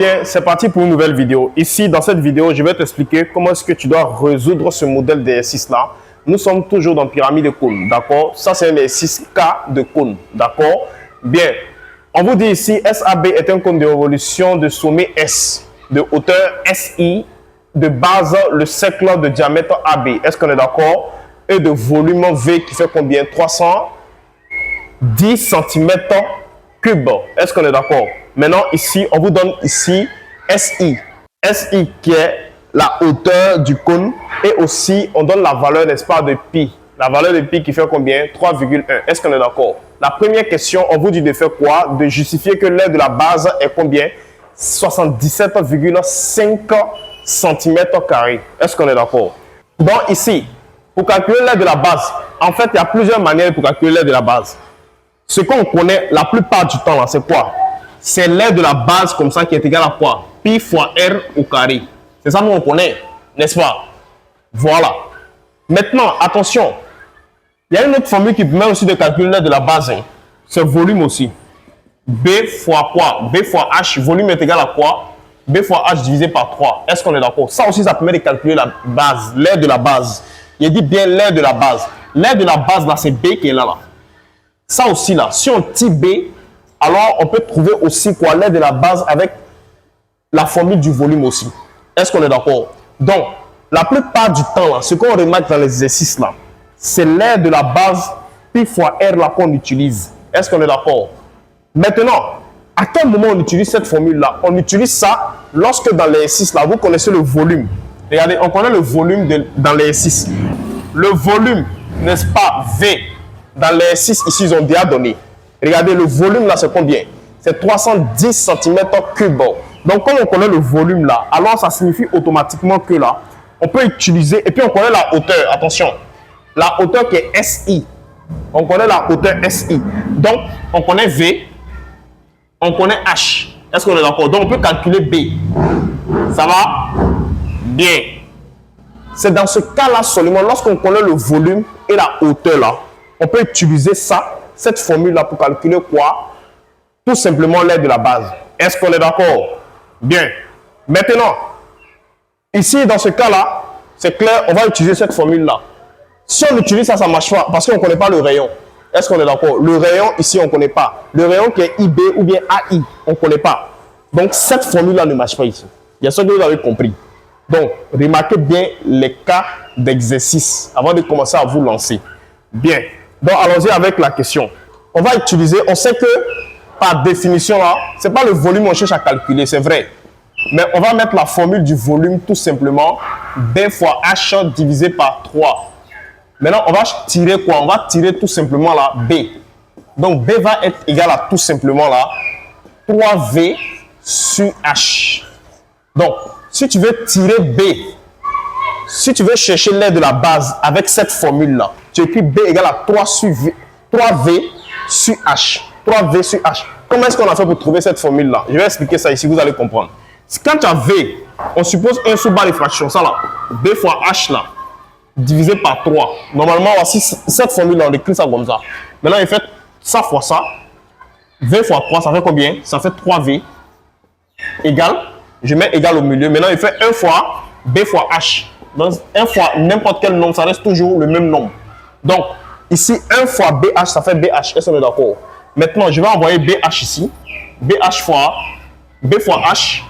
Bien, c'est parti pour une nouvelle vidéo. Ici, dans cette vidéo, je vais t'expliquer comment est-ce que tu dois résoudre ce modèle d'exercice-là. Nous sommes toujours dans pyramide de cône, d'accord? Ça, c'est un exercice K de cône, d'accord? Bien, on vous dit ici, SAB est un cône de révolution de sommet S, de hauteur SI, de base le cercle de diamètre AB. Est-ce qu'on est d'accord? Et de volume V qui fait combien? 310 cm3. Est-ce qu'on est d'accord? Maintenant, ici, on vous donne ici SI. SI qui est la hauteur du cône. Et aussi, on donne la valeur, n'est-ce pas, de pi. La valeur de pi qui fait combien? 3,1. Est-ce qu'on est d'accord? La première question, on vous dit de faire quoi? De justifier que l'aire de la base est combien? 77,5 cm². Est-ce qu'on est d'accord? Donc ici, pour calculer l'aire de la base, en fait, il y a plusieurs manières pour calculer l'aire de la base. Ce qu'on connaît la plupart du temps, c'est quoi? C'est l'aire de la base comme ça qui est égal à quoi? Pi fois R au carré. C'est ça qu'on connaît, n'est-ce pas? Voilà. Maintenant, attention. Il y a une autre formule qui permet aussi de calculer l'aire de la base. Hein. C'est volume aussi. B fois quoi? B fois H. Volume est égal à quoi? B fois H divisé par 3. Est-ce qu'on est d'accord? Ça aussi, ça permet de calculer la base, l'aire de la base. Il dit bien l'aire de la base. L'aire de la base, là, c'est B qui est là. Ça aussi, là, si on tire B, alors on peut trouver aussi quoi? L'aire de la base avec la formule du volume aussi. Est-ce qu'on est d'accord? Donc, la plupart du temps, là, ce qu'on remarque dans les exercices, là, c'est l'aire de la base Pi fois R là qu'on utilise. Est-ce qu'on est d'accord? Maintenant, à quel moment on utilise cette formule-là? On utilise ça lorsque dans l'exercice, là, vous connaissez le volume. Regardez, on connaît le volume dans l'exercice. Le volume, n'est-ce pas, V, dans l'exercice, ici, ils ont déjà donné. Regardez, le volume, là, c'est combien? C'est 310 cm3. Donc, quand on connaît le volume, là, alors ça signifie automatiquement que là, on peut utiliser, et puis on connaît la hauteur, attention, la hauteur qui est SI. On connaît la hauteur SI. Donc, on connaît V, on connaît H. Est-ce qu'on est d'accord? Donc, on peut calculer B. Ça va? Bien. C'est dans ce cas-là seulement, lorsqu'on connaît le volume et la hauteur, là, on peut utiliser ça, cette formule-là, pour calculer quoi? Tout simplement l'aire de la base. Est-ce qu'on est d'accord? Bien. Maintenant, ici, dans ce cas-là, c'est clair, on va utiliser cette formule-là. Si on utilise ça, ça ne marche pas parce qu'on ne connaît pas le rayon. Est-ce qu'on est d'accord? Le rayon, ici, on ne connaît pas. Le rayon qui est IB ou bien AI, on ne connaît pas. Donc, cette formule-là ne marche pas ici. Il y a ce que vous avez compris. Donc, remarquez bien les cas d'exercice avant de commencer à vous lancer. Bien. Donc, allons-y avec la question. On va utiliser, on sait que par définition, là, ce n'est pas le volume qu'on cherche à calculer, c'est vrai. Mais on va mettre la formule du volume tout simplement. B fois H divisé par 3. Maintenant, on va tirer quoi? On va tirer tout simplement là B. Donc, B va être égal à tout simplement là 3V sur H. Donc, si tu veux tirer B, si tu veux chercher l'aire de la base avec cette formule-là, tu écris B égale à 3V sur H. 3V sur H. Comment est-ce qu'on a fait pour trouver cette formule-là? Je vais expliquer ça ici, vous allez comprendre. Quand tu as V, on suppose 1 sous barre de fraction, ça là, B fois H là, divisé par 3. Normalement, voici cette formule-là, on écrit ça comme ça. Maintenant, il fait ça fois ça. V fois 3, ça fait combien? Ça fait 3V égale, je mets égal au milieu. Maintenant, il fait 1 fois B fois H. Donc, 1 fois n'importe quel nombre, ça reste toujours le même nombre. Donc, ici, 1 fois BH, ça fait BH. Est-ce qu'on est d'accord? Maintenant, je vais envoyer BH ici. BH fois B fois H.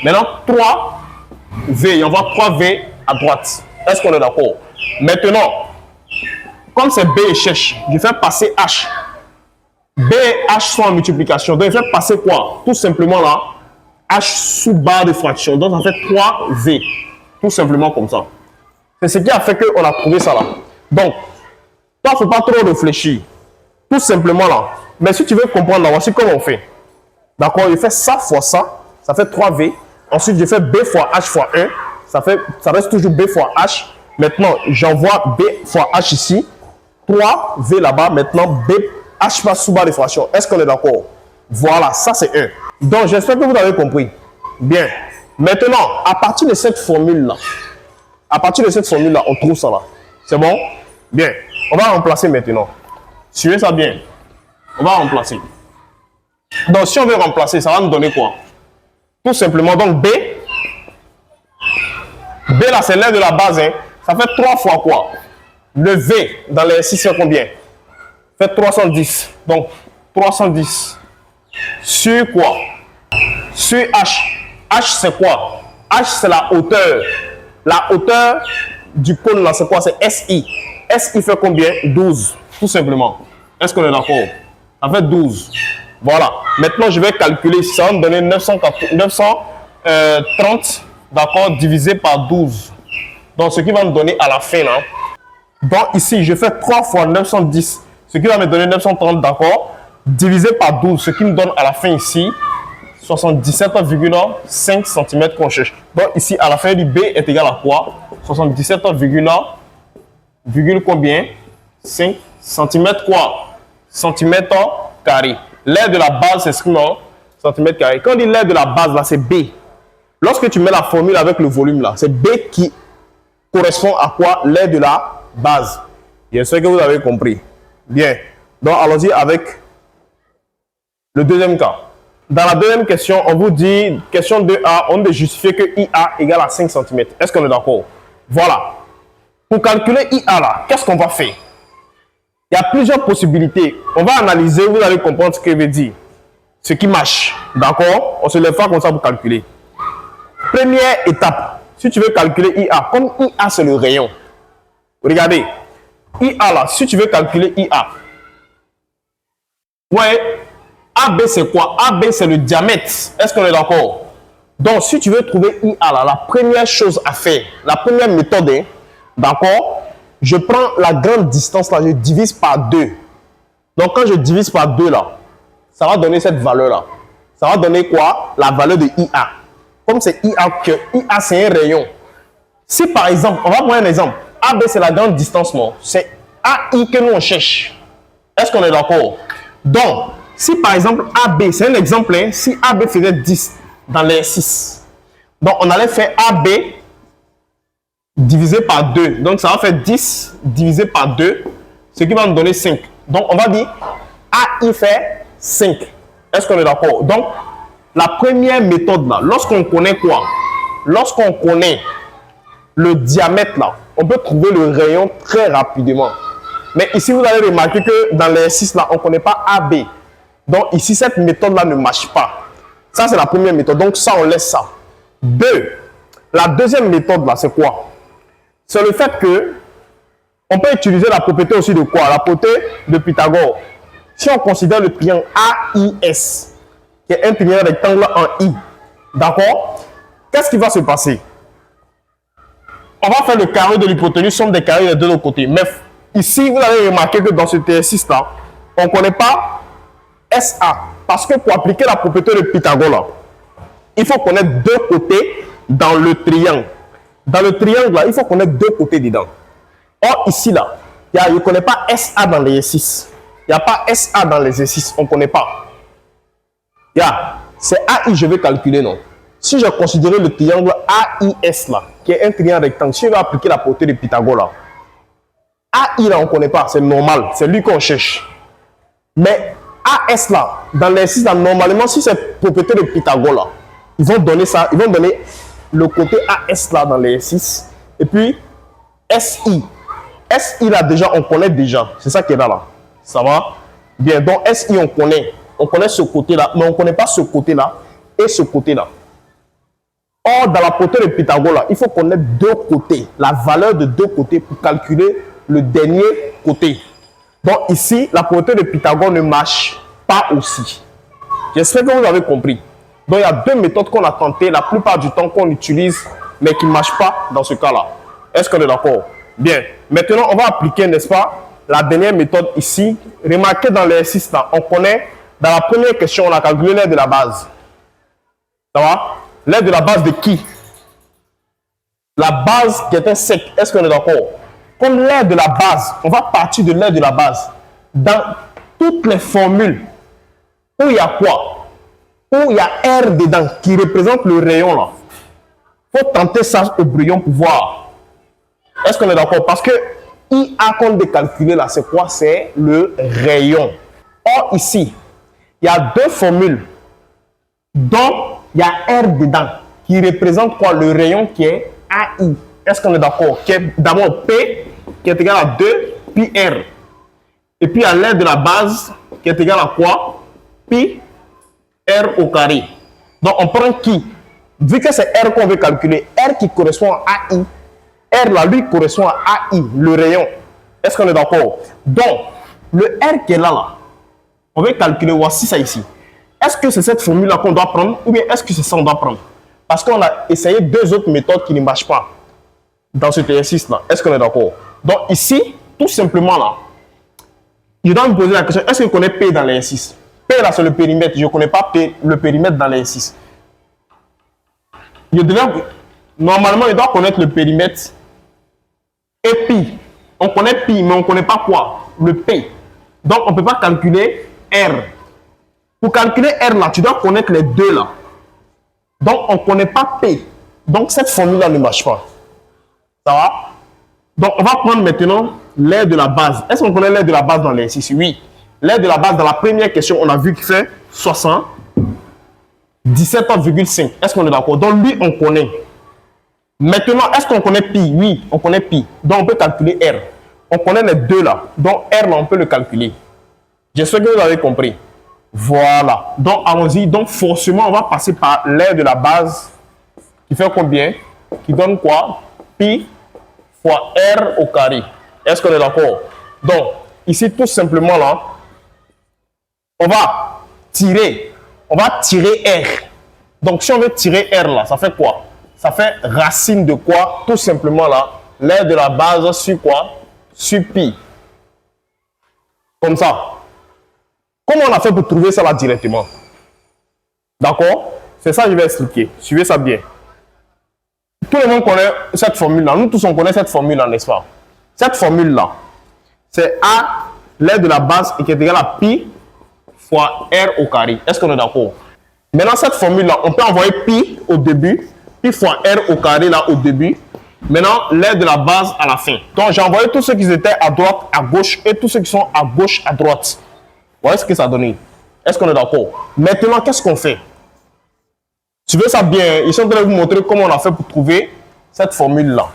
Maintenant, 3V. On voit 3V à droite. Est-ce qu'on est d'accord? Maintenant, comme c'est B et cherche, je fais passer H. B et H sont en multiplication. Donc, je fais passer quoi? Tout simplement là, H sous barre de fraction. Donc, ça fait 3V. Tout simplement comme ça. C'est ce qui a fait qu'on a trouvé ça là. Donc, toi, il ne faut pas trop réfléchir. Tout simplement là. Mais si tu veux comprendre là, voici comment on fait. D'accord? Je fais ça fois ça. Ça fait 3V. Ensuite, je fais B fois H fois 1. Ça reste toujours B fois H. Maintenant, j'envoie B fois H ici. 3V là-bas. Maintenant, B, H passe sous barre de fraction. Est-ce qu'on est d'accord? Voilà, ça c'est 1. Donc, j'espère que vous avez compris. Bien. Maintenant, à partir de cette formule-là, on trouve ça là. C'est bon? Bien. On va remplacer maintenant. Suivez ça bien. On va remplacer. Donc, si on veut remplacer, ça va nous donner quoi? Tout simplement, donc B. B là, c'est l'aire de la base. Hein. Ça fait 3 fois quoi? Le V dans l'exercice, c'est combien? Fait 310. Donc, 310 sur quoi? Sur H. H, c'est quoi? H, c'est la hauteur. La hauteur du cône, là, c'est quoi? C'est SI. SI fait combien? 12, tout simplement. Est-ce qu'on est d'accord? Ça fait 12. Voilà. Maintenant, je vais calculer. Ça va me donner 930, d'accord, divisé par 12. Donc, ce qui va me donner à la fin, là. Donc, ici, je fais 3 fois 910, ce qui va me donner 930, d'accord, divisé par 12, ce qui me donne à la fin ici 77,5 cm qu'on cherche. Donc, ici, à la fin du B est égal à quoi? 77, combien? 5 cm quoi? Centimètre carré. L'aire de la base s'exprime en centimètres carrés. Quand on dit l'aire de la base, là, c'est B. Lorsque tu mets la formule avec le volume, là, c'est B qui correspond à quoi? L'aire de la base. J'espère que vous avez compris. Bien. Donc, allons-y avec le deuxième cas. Dans la deuxième question, on vous dit, question 2A, on doit justifier que IA égale à 5 cm. Est-ce qu'on est d'accord? Voilà. Pour calculer IA là, qu'est-ce qu'on va faire? Il y a plusieurs possibilités. On va analyser, vous allez comprendre ce que veut dire. Ce qui marche. D'accord? On se lève pas comme ça pour calculer. Première étape, si tu veux calculer IA, comme IA c'est le rayon. Regardez. IA là, si tu veux calculer IA. Ouais. AB c'est quoi? AB c'est le diamètre. Est-ce qu'on est d'accord? Donc si tu veux trouver IA là, la première chose à faire, la première méthode, hein, d'accord? Je prends la grande distance là, je divise par 2. Donc quand je divise par 2 là, ça va donner cette valeur là. Ça va donner quoi? La valeur de IA. Comme c'est IA que IA c'est un rayon. Si par exemple, on va prendre un exemple. AB c'est la grande distance, non? C'est AI que nous on cherche. Est-ce qu'on est d'accord? Donc, si par exemple AB, c'est un exemple, hein, si AB faisait 10 dans les 6, donc on allait faire AB divisé par 2. Donc ça va faire 10 divisé par 2, ce qui va nous donner 5. Donc on va dire AI fait 5. Est-ce qu'on est d'accord? Donc la première méthode là, lorsqu'on connaît quoi? Lorsqu'on connaît le diamètre là, on peut trouver le rayon très rapidement. Mais ici vous allez remarquer que dans les 6 là, on ne connaît pas AB. Donc ici, cette méthode-là ne marche pas. Ça, c'est la première méthode. Donc ça, on laisse ça. 2. La deuxième méthode, là, c'est quoi? C'est le fait que on peut utiliser la propriété aussi de quoi? La propriété de Pythagore. Si on considère le triangle AIS, qui est un triangle rectangle en I, d'accord? Qu'est-ce qui va se passer? On va faire le carré de l'hypoténuse, somme des carrés des deux côtés. Mais ici, vous allez remarquer que dans ce exercice-là, on ne connaît pas SA. Parce que pour appliquer la propriété de Pythagore, là, il faut connaître deux côtés dans le triangle. Dans le triangle, là, il faut connaître deux côtés dedans. Or, ici, là, je ne connais pas SA dans l'exercice. Il n'y a pas SA dans l'exercice. On ne connaît pas. C'est AI, je vais calculer, non? Si je considère le triangle AIS, là, qui est un triangle rectangle, si je vais appliquer la propriété de Pythagore, là, AI, là, on ne connaît pas. C'est normal. C'est lui qu'on cherche. Mais AS là, dans l'exercice là, normalement, si c'est propriété de Pythagore là, ils vont donner ça, ils vont donner le côté AS là dans l'exercice, et puis SI. SI là déjà, on connaît déjà, c'est ça qui est là. Ça va? Bien, donc SI on connaît ce côté là, mais on ne connaît pas ce côté là et ce côté là. Or, dans la propriété de Pythagore là, il faut connaître deux côtés, la valeur de deux côtés pour calculer le dernier côté. Donc ici, la propriété de Pythagore ne marche pas aussi. J'espère que vous avez compris. Donc il y a deux méthodes qu'on a tentées la plupart du temps qu'on utilise, mais qui ne marchent pas dans ce cas-là. Est-ce qu'on est d'accord? Bien. Maintenant, on va appliquer, n'est-ce pas, la dernière méthode ici. Remarquez dans l'exercice là, on connaît, dans la première question, on a calculé l'aire de la base. Ça va? L'aire de la base de qui? La base qui était sec. Est-ce qu'on est d'accord? Comme l'aire de la base, on va partir de l'aire de la base. Dans toutes les formules où il y a quoi? Où il y a R dedans qui représente le rayon là. Il faut tenter ça au brouillon pour voir. Est-ce qu'on est d'accord? Parce que IA qu'on doit calculer là, c'est quoi? C'est le rayon. Or ici, il y a deux formules dont il y a R dedans, qui représente quoi? Le rayon qui est AI. Est-ce qu'on est d'accord? Qui est d'abord P, qui est égal à 2, pi R. Et puis, à l'aire de la base, qui est égal à quoi? Pi R au carré. Donc, on prend qui? Vu que c'est R qu'on veut calculer, R qui correspond à AI, R là, lui, correspond à AI, le rayon. Est-ce qu'on est d'accord? Donc, le R qui est là, on veut calculer, voici ça ici. Est-ce que c'est cette formule-là qu'on doit prendre ou bien est-ce que c'est ça qu'on doit prendre? Parce qu'on a essayé deux autres méthodes qui ne marchent pas dans cet exercice-là. Est-ce qu'on est d'accord? Donc, ici, tout simplement là, je dois me poser la question, est-ce que je connais P dans l'exercice? P là, c'est le périmètre. Je ne connais pas P, le périmètre dans l'exercice. Normalement, je dois connaître le périmètre et pi. On connaît pi, mais on ne connaît pas quoi? Le P. Donc, on ne peut pas calculer R. Pour calculer R là, tu dois connaître les deux là. Donc, on ne connaît pas P. Donc, cette formule-là ne marche pas. Ça va? Donc, on va prendre maintenant l'aire de la base. Est-ce qu'on connaît l'aire de la base dans l'exercice? Oui. L'aire de la base, dans la première question, on a vu qu'il fait 17,5. Est-ce qu'on est d'accord? Donc, lui, on connaît. Maintenant, est-ce qu'on connaît pi? Oui, on connaît pi. Donc, on peut calculer R. On connaît les deux là. Donc, R, là, on peut le calculer. J'espère que vous avez compris. Voilà. Donc, allons-y. Donc, forcément, on va passer par l'aire de la base qui fait combien? Qui donne quoi? Pi fois R au carré. Est-ce qu'on est d'accord? Donc, ici, tout simplement, là, on va tirer R. Donc, si on veut tirer R, là, ça fait quoi? Ça fait racine de quoi? Tout simplement, là, l'aire de la base sur quoi? Sur pi. Comme ça. Comment on a fait pour trouver ça là directement? D'accord? C'est ça que je vais expliquer. Suivez ça bien. Tout le monde connaît cette formule-là. Nous tous, on connaît cette formule-là, n'est-ce pas? Cette formule-là, c'est A, l'aire de la base, qui est égal à pi fois R au carré. Est-ce qu'on est d'accord? Maintenant, cette formule-là, on peut envoyer pi au début, pi fois R au carré là au début. Maintenant, l'aire de la base à la fin. Donc, j'ai envoyé tous ceux qui étaient à droite, à gauche, et tous ceux qui sont à gauche, à droite. Vous voyez ce que ça a donné? Est-ce qu'on est d'accord? Maintenant, qu'est-ce qu'on fait? Tu veux ça bien? Ils sont en train de vous montrer comment on a fait pour trouver cette formule-là.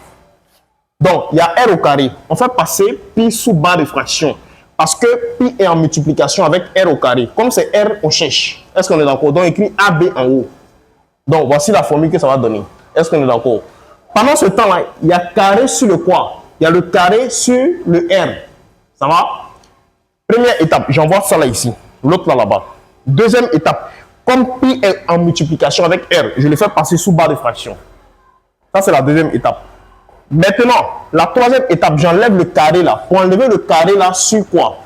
Donc, il y a R au carré. On fait passer pi sous barre de fraction. Parce que pi est en multiplication avec R au carré. Comme c'est R, on cherche. Est-ce qu'on est d'accord? Donc, écrit AB en haut. Donc, voici la formule que ça va donner. Est-ce qu'on est d'accord? Pendant ce temps-là, il y a carré sur le quoi? Il y a le carré sur le R. Ça va? Première étape, j'envoie ça là ici. L'autre là-bas. Deuxième étape, comme pi est en multiplication avec R, je le fais passer sous barre de fraction. Ça, c'est la deuxième étape. Maintenant, la troisième étape, j'enlève le carré là. Pour enlever le carré là, sur quoi?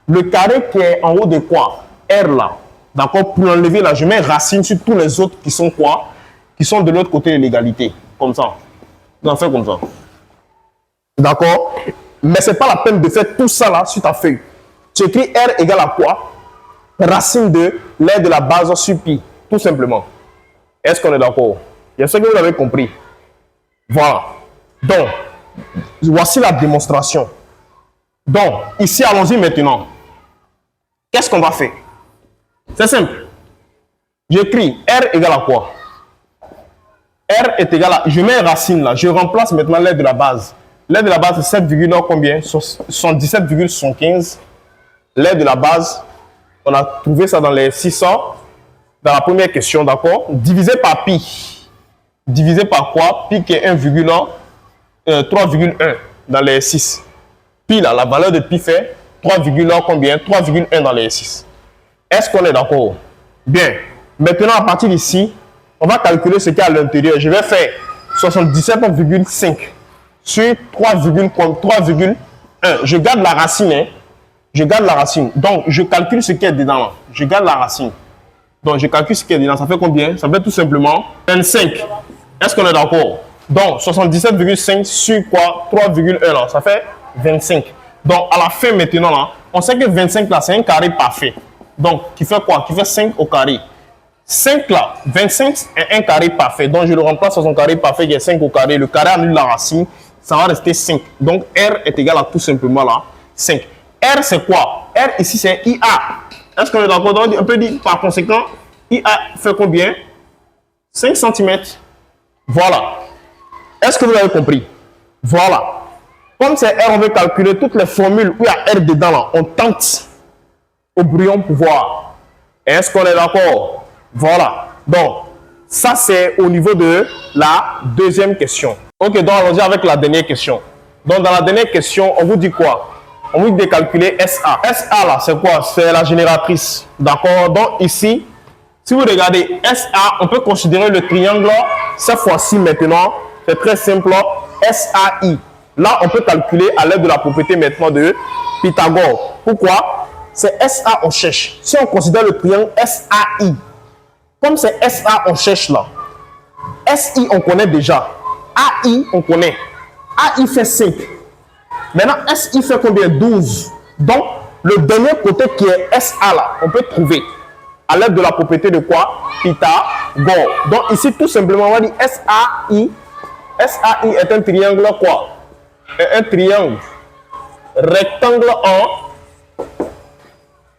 Le carré qui est en haut de quoi? R là. D'accord? Pour l'enlever là, je mets racine sur tous les autres qui sont quoi? Qui sont de l'autre côté de l'égalité. Comme ça. On fait comme ça. D'accord? Mais ce n'est pas la peine de faire tout ça là sur ta feuille. Tu écris R égale à quoi? Racine de l'aire de la base sur pi. Tout simplement. Est-ce qu'on est d'accord? J'espère que vous avez compris. Voilà. Donc, voici la démonstration. Donc, ici, allons-y maintenant. Qu'est-ce qu'on va faire? C'est simple. J'écris R égale à quoi? R est égal à... Je mets racine là. Je remplace maintenant l'aire de la base. L'aire de la base, c'est 7, combien? 77,75. L'aire de la base, on a trouvé ça dans les 600. Dans la première question, d'accord? Divisé par pi. Divisé par quoi? Pi qui est 3,1 dans les 6. Pi là, la valeur de pi fait 3, combien? 3,1 dans les 6. Est-ce qu'on est d'accord? Bien. Maintenant, à partir d'ici, on va calculer ce qu'il y a à l'intérieur. Je vais faire 77,5 sur 3,1. Je garde la racine. Hein? Je garde la racine. Donc, je calcule ce qui est dedans. Là. Je garde la racine. Donc, je calcule ce qui est dedans. Ça fait combien? Ça fait tout simplement 25. Est-ce qu'on est d'accord? Donc, 77,5 sur quoi? 3,1 là. Ça fait 25. Donc, à la fin maintenant, là, on sait que 25 là, c'est un carré parfait. Donc, qui fait quoi? Qui fait 5 au carré. 5 là, 25 est un carré parfait. Donc, je le remplace par son carré parfait qui est 5 au carré. Le carré annule la racine. Ça va rester 5. Donc, R est égal à tout simplement là, 5. R, c'est quoi? R, ici, c'est IA. Est-ce qu'on est d'accord? Donc, on peut dire, par conséquent, IA fait combien? 5 cm. Voilà. Est-ce que vous avez compris? Voilà. Comme c'est R, on veut calculer toutes les formules où il y a R dedans. Là. On tente au brouillon pour voir. Est-ce qu'on est d'accord? Voilà. Donc, ça c'est au niveau de la deuxième question. Ok, donc allons-y avec la dernière question. Donc, dans la dernière question, on vous dit quoi? On vous dit de calculer SA. SA, là, c'est quoi? C'est la génératrice. D'accord? Donc, ici, si vous regardez SA, on peut considérer le triangle, cette fois-ci maintenant, c'est très simple, SAI. Là, on peut calculer à l'aide de la propriété maintenant de Pythagore. Pourquoi? C'est SA, on cherche. Si on considère le triangle SAI, comme c'est SA, on cherche là. SI, on connaît déjà. AI, on connaît. AI fait 5. Maintenant, SI fait combien? 12. Donc, le dernier côté qui est SA là, on peut trouver à l'aide de la propriété de quoi? Pythagore. Donc, ici, tout simplement, on va dire SAI. SAI est un triangle quoi? Un triangle rectangle en...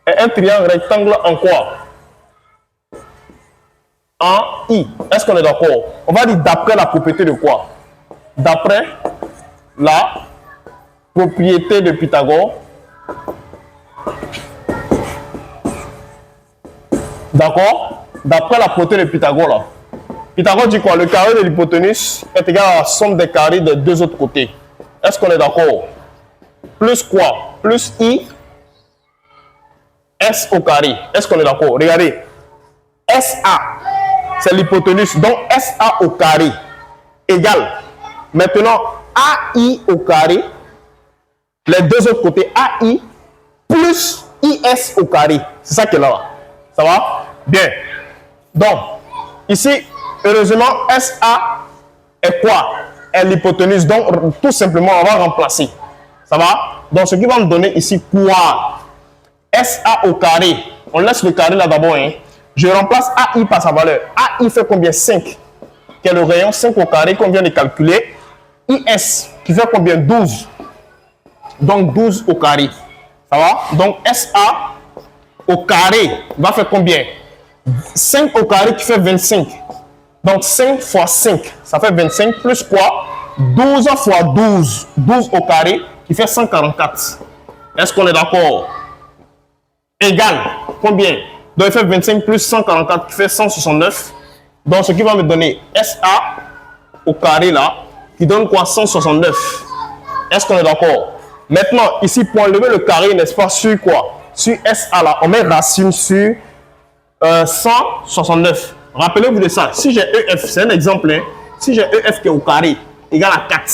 Un triangle rectangle en quoi? En I. Est-ce qu'on est d'accord? On va dire d'après la propriété de quoi? D'après la propriété de Pythagore. D'accord? D'après la propriété de Pythagore là. Pythagore dit quoi? Le carré de l'hypoténuse est égal à la somme des carrés des deux autres côtés. Est-ce qu'on est d'accord? Plus quoi? Plus I S au carré. Est-ce qu'on est d'accord? Regardez. SA, c'est l'hypoténuse. Donc, SA au carré égale. Maintenant, AI au carré. Les deux autres côtés, AI plus IS au carré. C'est ça qui est là. Ça va? Bien. Donc, ici, heureusement, SA est quoi? Est l'hypoténuse. Donc, tout simplement, on va remplacer. Ça va? Donc, ce qui va me donner ici quoi? SA au carré. On laisse le carré là d'abord. Hein. Je remplace AI par sa valeur. AI fait combien? 5. Qui est le rayon 5 au carré qu'on vient de calculer. IS qui fait combien? 12. Donc, 12 au carré. Ça va? Donc, SA au carré va faire combien? 5 au carré qui fait 25. Donc, 5 fois 5, ça fait 25 plus quoi? 12 fois 12. 12 au carré qui fait 144. Est-ce qu'on est d'accord? Égal. Combien? Donc, il fait 25 plus 144 qui fait 169. Donc, ce qui va me donner SA au carré là, qui donne quoi? 169. Est-ce qu'on est d'accord? Maintenant, ici, pour enlever le carré, n'est-ce pas, sur quoi? Sur SA là, on met racine sur 169. Rappelez-vous de ça. Si j'ai EF, c'est un exemple. Hein. Si j'ai EF qui est au carré, égal à 4.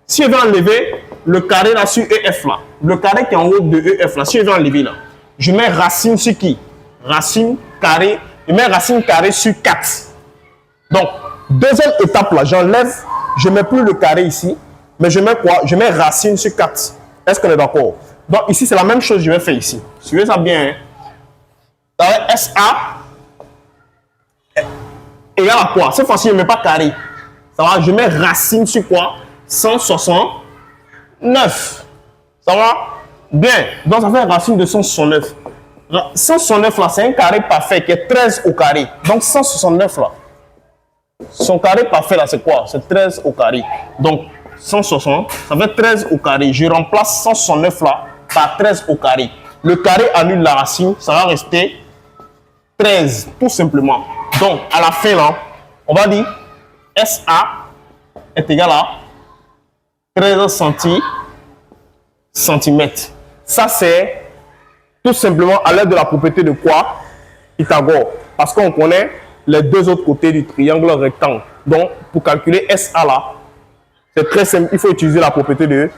Si je vais enlever le carré là sur EF là, le carré qui est en haut de EF là, si je vais enlever là, je mets racine sur qui? Racine carré. Je mets racine carré sur 4. Donc, deuxième étape là, j'enlève, je ne mets plus le carré ici, mais je mets quoi? Je mets racine sur 4. Est-ce qu'on est d'accord? Donc, ici, c'est la même chose que je vais faire ici. Suivez ça bien. Hein? SA égale à quoi? Cette fois-ci, je ne mets pas carré. Ça va? Je mets racine sur quoi? 169. Ça va? Bien. Donc, ça fait racine de 169. 169 là, c'est un carré parfait qui est 13 au carré. Donc, 169 là. Son carré parfait là, c'est quoi? C'est 13 au carré. Donc, 160, ça fait 13 au carré. Je remplace 169 là par 13 au carré. Le carré annule la racine, ça va rester 13, tout simplement. Donc, à la fin là, on va dire SA est égal à 13 centimètres. Ça, c'est tout simplement à l'aide de la propriété de quoi? Pythagore. Parce qu'on connaît les deux autres côtés du triangle rectangle. Donc, pour calculer SA là, c'est très simple. Il faut utiliser la propriété de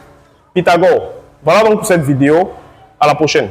Pythagore. Voilà donc pour cette vidéo. À la prochaine.